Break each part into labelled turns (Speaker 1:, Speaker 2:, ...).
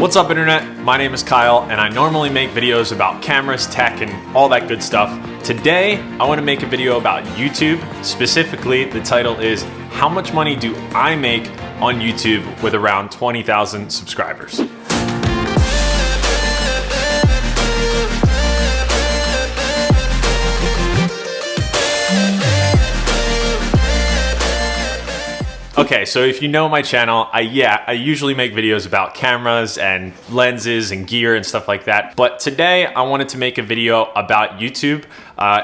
Speaker 1: What's up, internet? My name is Kyle, and I normally make videos about cameras, tech, and all that good stuff. Today, I want to make a video about YouTube. Specifically, the title is, how much money do I make on YouTube with around 20,000 subscribers? Okay, so if you know my channel, I usually make videos about cameras and lenses and gear and stuff like that. But today I wanted to make a video about YouTube.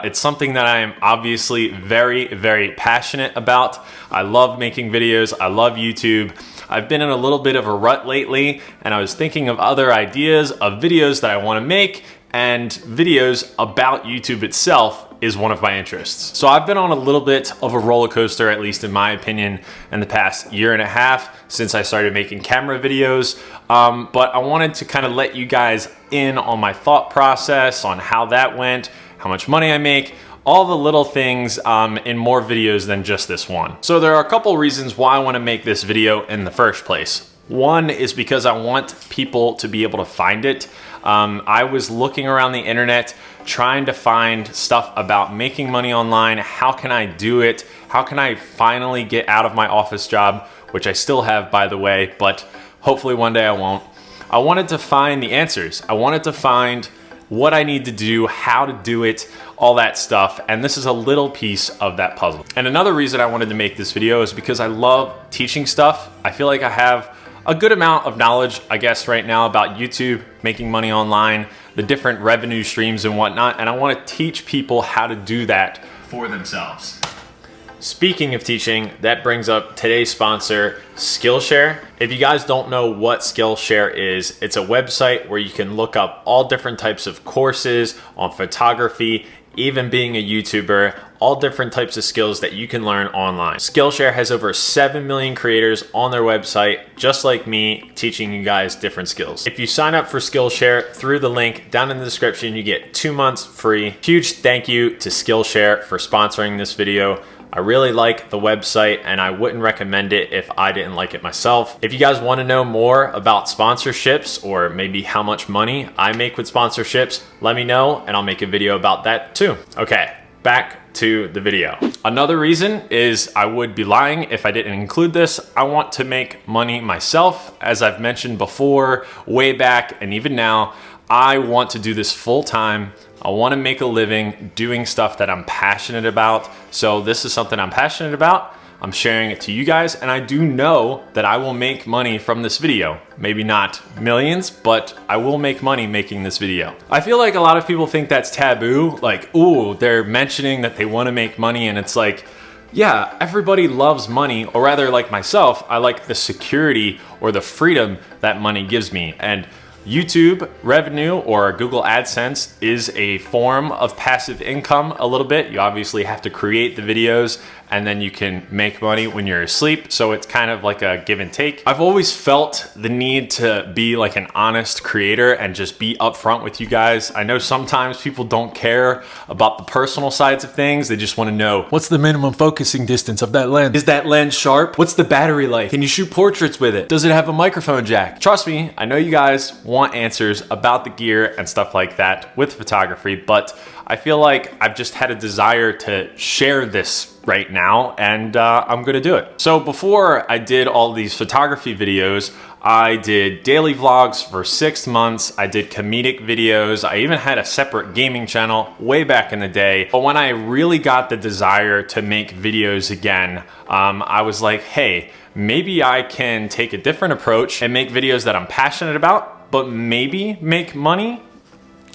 Speaker 1: It's something that I am obviously very, very passionate about. I love making videos. I love YouTube. I've been in a little bit of a rut lately, and I was thinking of other ideas of videos that I want to make, and videos about YouTube itself is one of my interests. So I've been on a little bit of a roller coaster, at least in my opinion, in the past year and a half since I started making camera videos. But I wanted to kind of let you guys in on my thought process on how that went, how much money I make, all the little things in more videos than just this one. So there are a couple reasons why I want to make this video in the first place. One is because I want people to be able to find it. I was looking around the internet trying to find stuff about making money online. How can I do it? How can I finally get out of my office job, which I still have, by the way, but hopefully one day I won't. I wanted to find the answers. I wanted to find what I need to do, how to do it, all that stuff. And this is a little piece of that puzzle. And another reason I wanted to make this video is because I love teaching stuff. I feel like I have a good amount of knowledge, I guess, right now about YouTube, making money online, the different revenue streams and whatnot, and I want to teach people how to do that for themselves. Speaking of teaching, that brings up today's sponsor, Skillshare. If you guys don't know what Skillshare is, it's a website where you can look up all different types of courses on photography, even being a YouTuber, all different types of skills that you can learn online. Skillshare has over 7 million creators on their website, just like me, teaching you guys different skills. If you sign up for Skillshare through the link down in the description, you get 2 months free. Huge thank you to Skillshare for sponsoring this video. I really like the website, and I wouldn't recommend it if I didn't like it myself. If you guys want to know more about sponsorships, or maybe how much money I make with sponsorships, let me know and I'll make a video about that too. Okay, back to the video. Another reason is I would be lying if I didn't include this. I want to make money myself. As I've mentioned before, way back, and even now, I want to do this full time. I want to make a living doing stuff that I'm passionate about. So this is something I'm passionate about. I'm sharing it to you guys, and I do know that I will make money from this video. Maybe not millions, but I will make money making this video. I feel like a lot of people think that's taboo. Like, ooh, they're mentioning that they want to make money, and it's like, yeah, everybody loves money, or rather, like myself, I like the security or the freedom that money gives me. And YouTube revenue, or Google AdSense, is a form of passive income a little bit. You obviously have to create the videos, and then you can make money when you're asleep. So it's kind of like a give and take. I've always felt the need to be like an honest creator and just be upfront with you guys. I know sometimes people don't care about the personal sides of things. They just want to know, what's the minimum focusing distance of that lens? Is that lens sharp? What's the battery life? Can you shoot portraits with it? Does it have a microphone jack? Trust me, I know you guys want answers about the gear and stuff like that with photography, but I feel like I've just had a desire to share this right now, and I'm gonna do it. So before I did all these photography videos, I did daily vlogs for 6 months. I did comedic videos. I even had a separate gaming channel way back in the day. But when I really got the desire to make videos again, I was like, hey, maybe I can take a different approach and make videos that I'm passionate about, but maybe make money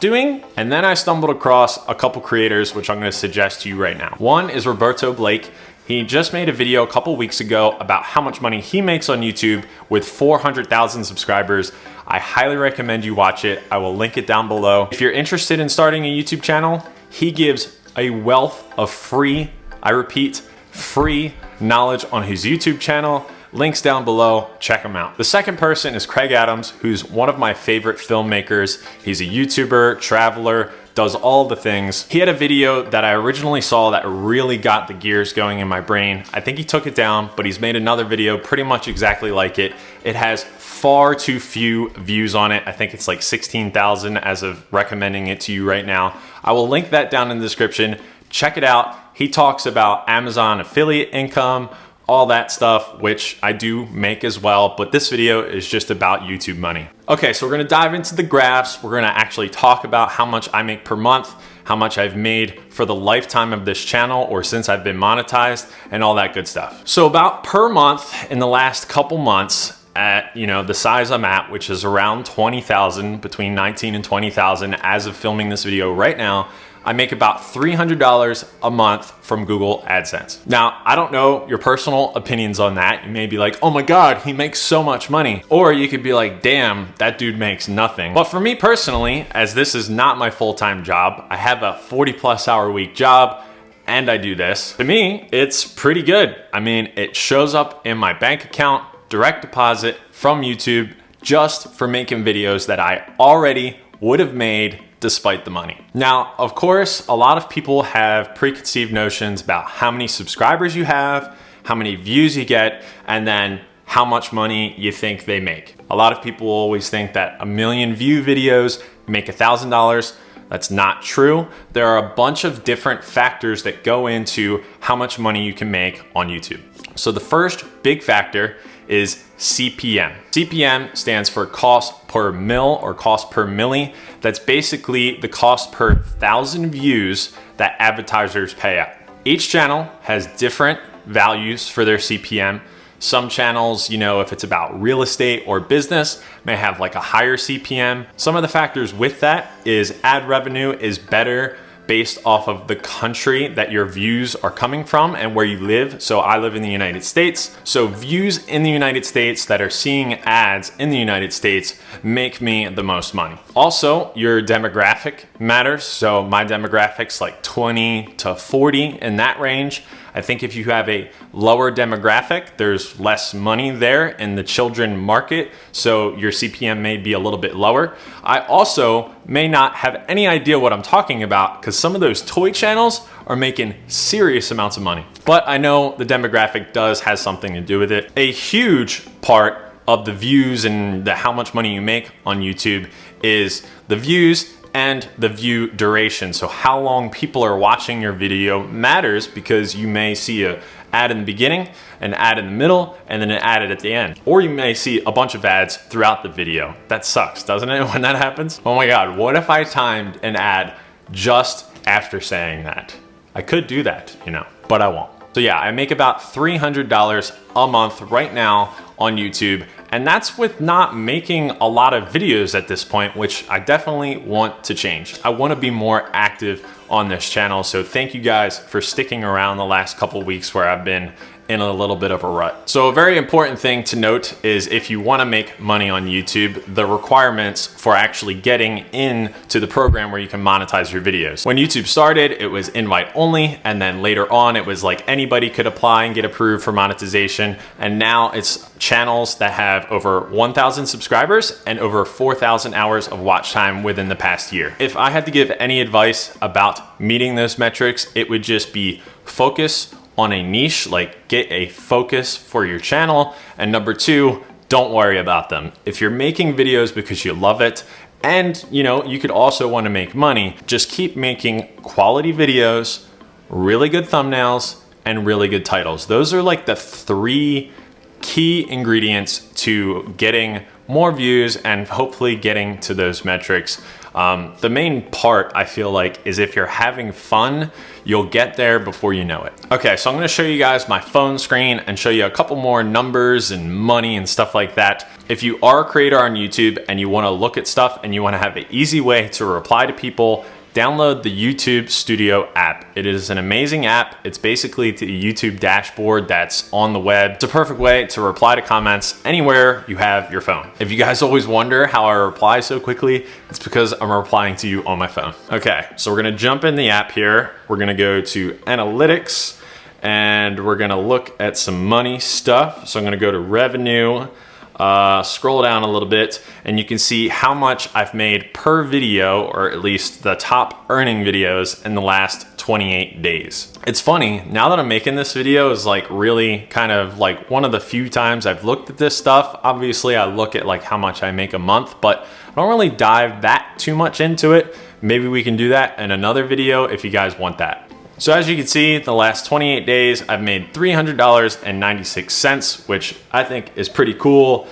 Speaker 1: doing. And then I stumbled across a couple creators, which I'm going to suggest to you right now. One is Roberto Blake. He just made a video a couple weeks ago about how much money he makes on YouTube with 400,000 subscribers. I highly recommend you watch it. I will link it down below. If you're interested in starting a YouTube channel, he gives a wealth of free, I repeat, free knowledge on his YouTube channel. Links down below, check him out. The second person is Craig Adams, who's one of my favorite filmmakers. He's a YouTuber, traveler, does all the things. He had a video that I originally saw that really got the gears going in my brain. I think he took it down, but he's made another video pretty much exactly like it. It has far too few views on it. I think it's like 16,000 as of recommending it to you right now. I will link that down in the description. Check it out. He talks about Amazon affiliate income, all that stuff, which I do make as well, but this video is just about YouTube money. Okay, so we're gonna dive into the graphs. We're gonna actually talk about how much I make per month, how much I've made for the lifetime of this channel or since I've been monetized, and all that good stuff. So about per month in the last couple months at, the size I'm at, which is around 20,000, between 19 and 20,000 as of filming this video right now, I make about $300 a month from Google AdSense. Now, I don't know your personal opinions on that. You may be like, oh my God, he makes so much money. Or you could be like, damn, that dude makes nothing. But for me personally, as this is not my full-time job, I have a 40+ hour week job and I do this. To me, it's pretty good. I mean, it shows up in my bank account, direct deposit from YouTube, just for making videos that I already would have made despite the money. Now, of course, a lot of people have preconceived notions about how many subscribers you have, how many views you get, and then how much money you think they make. A lot of people always think that 1 million view videos make $1,000. That's not true. There are a bunch of different factors that go into how much money you can make on YouTube. So the first big factor is CPM. CPM stands for cost per mil or cost per milli. That's basically the cost per 1,000 views that advertisers pay out. Each channel has different values for their CPM. Some channels, if it's about real estate or business, may have like a higher CPM. Some of the factors with that is ad revenue is better based off of the country that your views are coming from and where you live. So I live in the United States. So views in the United States that are seeing ads in the United States make me the most money. Also, your demographic matters. So my demographics like 20 to 40 in that range. I think if you have a lower demographic, there's less money there in the children market, so your CPM may be a little bit lower. I also may not have any idea what I'm talking about because some of those toy channels are making serious amounts of money. But I know the demographic has something to do with it. A huge part of the views and how much money you make on YouTube is the views and the view duration. So how long people are watching your video matters because you may see an ad in the beginning, an ad in the middle, and then an ad at the end. Or you may see a bunch of ads throughout the video. That sucks, doesn't it, when that happens? Oh my God, what if I timed an ad just after saying that? I could do that, but I won't. So yeah, I make about $300 a month right now on YouTube, and that's with not making a lot of videos at this point, which I definitely want to change. I want to be more active on this channel, so thank you guys for sticking around the last couple weeks where I've been in a little bit of a rut. So a very important thing to note is if you want to make money on YouTube, the requirements for actually getting into the program where you can monetize your videos. When YouTube started, it was invite only, and then later on it was like anybody could apply and get approved for monetization, and now it's channels that have over 1,000 subscribers and over 4,000 hours of watch time within the past year. If I had to give any advice about meeting those metrics, it would just be focus on a niche, like get a focus for your channel. And number two, don't worry about them. If you're making videos because you love it and you could also want to make money, just keep making quality videos, really good thumbnails, and really good titles. Those are like the 3 key ingredients to getting more views and hopefully getting to those metrics. The main part I feel like is if you're having fun, you'll get there before you know it. Okay, so I'm gonna show you guys my phone screen and show you a couple more numbers and money and stuff like that. If you are a creator on YouTube and you wanna look at stuff and you wanna have an easy way to reply to people, download the YouTube Studio app. It is an amazing app. It's basically the YouTube dashboard that's on the web. It's a perfect way to reply to comments anywhere you have your phone. If you guys always wonder how I reply so quickly, it's because I'm replying to you on my phone. Okay, so we're gonna jump in the app here. We're gonna go to analytics and we're gonna look at some money stuff. So I'm gonna go to revenue, scroll down a little bit, and you can see how much I've made per video, or at least the top earning videos in the last 28 days. It's funny, now that I'm making this video is like really kind of like one of the few times I've looked at this stuff. Obviously I look at like how much I make a month, but I don't really dive that too much into it. Maybe we can do that in another video if you guys want that. So as you can see, the last 28 days, I've made $300.96, which I think is pretty cool.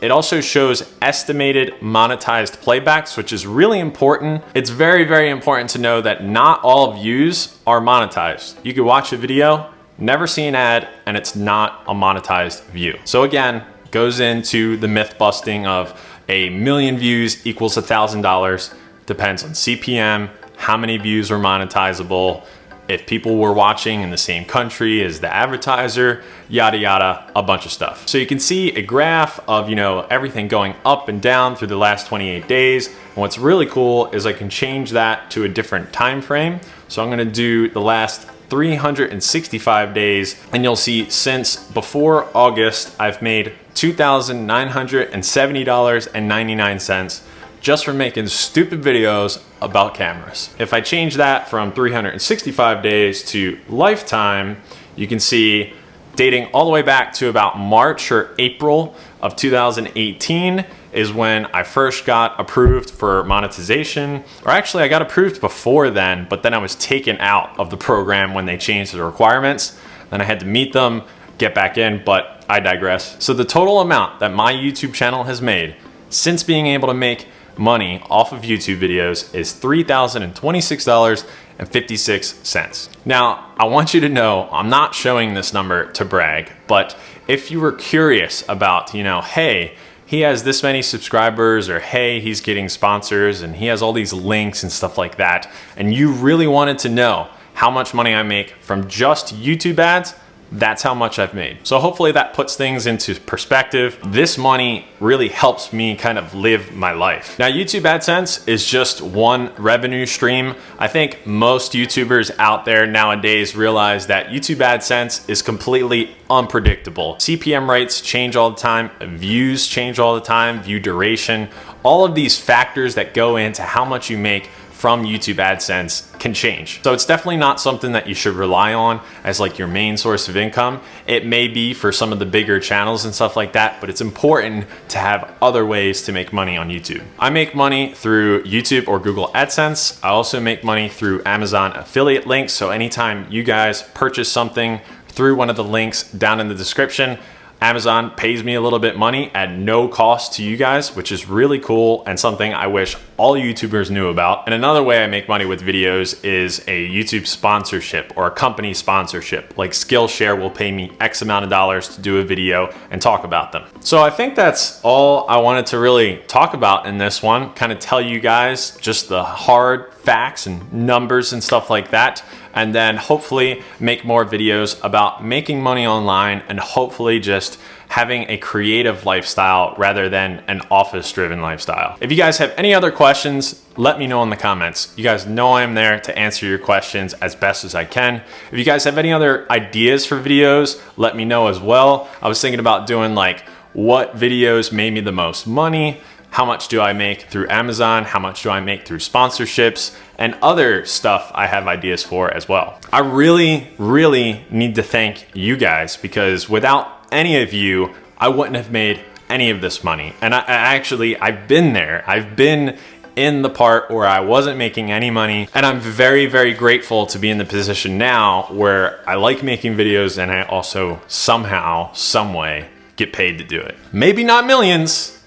Speaker 1: It also shows estimated monetized playbacks, which is really important. It's very, very important to know that not all views are monetized. You could watch a video, never see an ad, and it's not a monetized view. So again, goes into the myth busting of a million views equals $1,000. Depends on CPM, how many views are monetizable, if people were watching in the same country as the advertiser, yada yada, a bunch of stuff. So you can see a graph of, you know, everything going up and down through the last 28 days. And what's really cool is I can change that to a different time frame. So I'm gonna do the last 365 days, and you'll see since before August, I've made $2,970.99 just for making stupid videos about cameras. If I change that from 365 days to lifetime, you can see dating all the way back to about March or April of 2018 is when I first got approved for monetization. Or actually I got approved before then, but then I was taken out of the program when they changed the requirements. Then I had to meet them, get back in, but I digress. So the total amount that my YouTube channel has made since being able to make money off of YouTube videos is $3,026.56. Now, I want you to know I'm not showing this number to brag, but if you were curious about, you know, hey, he has this many subscribers, or hey, he's getting sponsors and he has all these links and stuff like that, and you really wanted to know how much money I make from just YouTube ads, that's how much I've made. So hopefully that puts things into perspective. This money really helps me kind of live my life. Now, YouTube AdSense is just one revenue stream. I think most YouTubers out there nowadays realize that YouTube AdSense is completely unpredictable. CPM rates change all the time, views change all the time, view duration, all of these factors that go into how much you make from YouTube AdSense can change. So it's definitely not something that you should rely on as like your main source of income. It may be for some of the bigger channels and stuff like that, but it's important to have other ways to make money on YouTube. I make money through YouTube or Google AdSense. I also make money through Amazon affiliate links. So anytime you guys purchase something through one of the links down in the description, Amazon pays me a little bit money at no cost to you guys, which is really cool and something I wish all YouTubers knew about. And another way I make money with videos is a YouTube sponsorship or a company sponsorship. Like Skillshare will pay me X amount of dollars to do a video and talk about them. So I think that's all I wanted to really talk about in this one, kind of tell you guys just the hard facts and numbers and stuff like that, and then hopefully make more videos about making money online and hopefully just having a creative lifestyle rather than an office-driven lifestyle. If you guys have any other questions, let me know in the comments. You guys know I'm there to answer your questions as best as I can. If you guys have any other ideas for videos, let me know as well. I was thinking about doing like what videos made me the most money, how much do I make through Amazon, how much do I make through sponsorships, and other stuff I have ideas for as well. I really, really need to thank you guys, because without any of you, I wouldn't have made any of this money. And I've been there. I've been in the part where I wasn't making any money, and I'm very, very grateful to be in the position now where I like making videos and I also somehow, some way get paid to do it. Maybe not millions,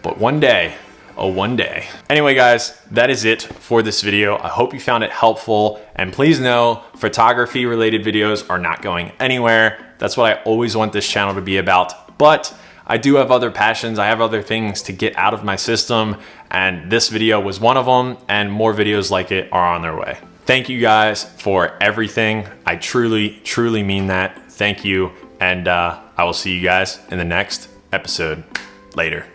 Speaker 1: but one day, oh, one day. Anyway, guys, that is it for this video. I hope you found it helpful, and please know photography related videos are not going anywhere. That's what I always want this channel to be about, but I do have other passions. I have other things to get out of my system, and this video was one of them, and more videos like it are on their way. Thank you guys for everything. I truly, truly mean that. Thank you, and I will see you guys in the next episode. Later.